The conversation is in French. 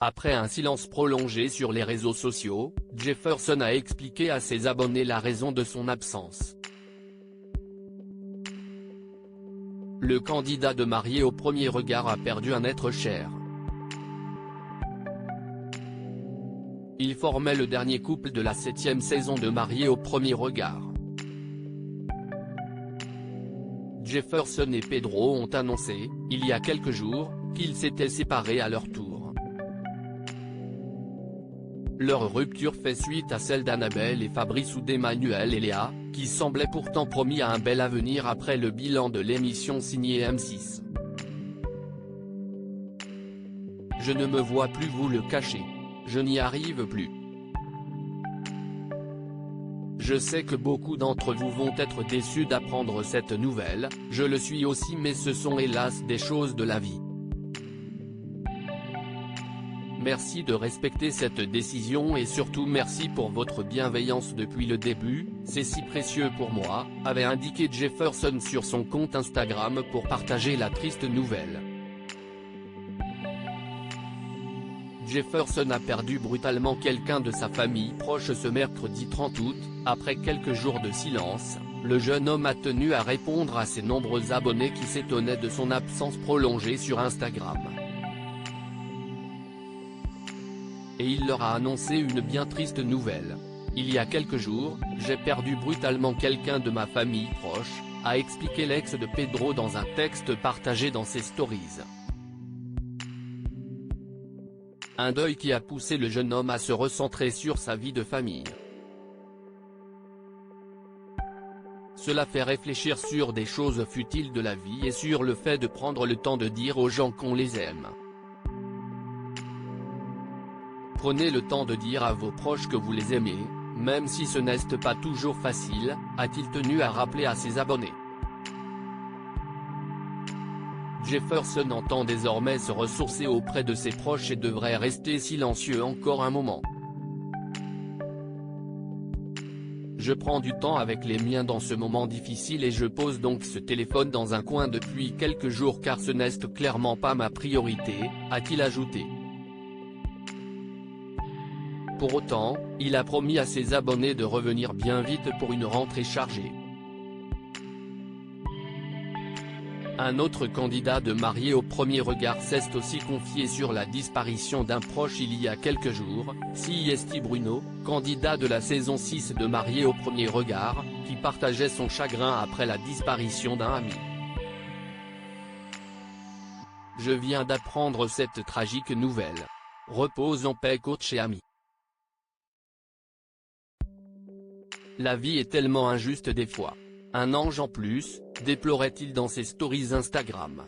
Après un silence prolongé sur les réseaux sociaux, Jefferson a expliqué à ses abonnés la raison de son absence. Le candidat de Marié au premier regard a perdu un être cher. Il formait le dernier couple de la 7e saison de Marié au premier regard. Jefferson et Pedro ont annoncé, il y a quelques jours, qu'ils s'étaient séparés à leur tour. Leur rupture fait suite à celle d'Annabelle et Fabrice ou d'Emmanuel et Léa, qui semblaient pourtant promis à un bel avenir après le bilan de l'émission signée M6. Je ne me vois plus vous le cacher. Je n'y arrive plus. Je sais que beaucoup d'entre vous vont être déçus d'apprendre cette nouvelle, je le suis aussi, mais ce sont hélas des choses de la vie. Merci de respecter cette décision et surtout merci pour votre bienveillance depuis le début, c'est si précieux pour moi, avait indiqué Jefferson sur son compte Instagram pour partager la triste nouvelle. Jefferson a perdu brutalement quelqu'un de sa famille proche ce mercredi 30 août, après quelques jours de silence, le jeune homme a tenu à répondre à ses nombreux abonnés qui s'étonnaient de son absence prolongée sur Instagram. Et il leur a annoncé une bien triste nouvelle. Il y a quelques jours, j'ai perdu brutalement quelqu'un de ma famille proche, a expliqué l'ex de Pedro dans un texte partagé dans ses stories. Un deuil qui a poussé le jeune homme à se recentrer sur sa vie de famille. Cela fait réfléchir sur des choses futiles de la vie et sur le fait de prendre le temps de dire aux gens qu'on les aime. Prenez le temps de dire à vos proches que vous les aimez, même si ce n'est pas toujours facile, a-t-il tenu à rappeler à ses abonnés. Jefferson entend désormais se ressourcer auprès de ses proches et devrait rester silencieux encore un moment. Je prends du temps avec les miens dans ce moment difficile et je pose donc ce téléphone dans un coin depuis quelques jours car ce n'est clairement pas ma priorité, a-t-il ajouté. Pour autant, il a promis à ses abonnés de revenir bien vite pour une rentrée chargée. Un autre candidat de Marié au premier regard s'est aussi confié sur la disparition d'un proche il y a quelques jours, Siesti Bruno, candidat de la saison 6 de Marié au premier regard, qui partageait son chagrin après la disparition d'un ami. Je viens d'apprendre cette tragique nouvelle. Repose en paix coach et ami. La vie est tellement injuste des fois. Un ange en plus, déplorait-il dans ses stories Instagram.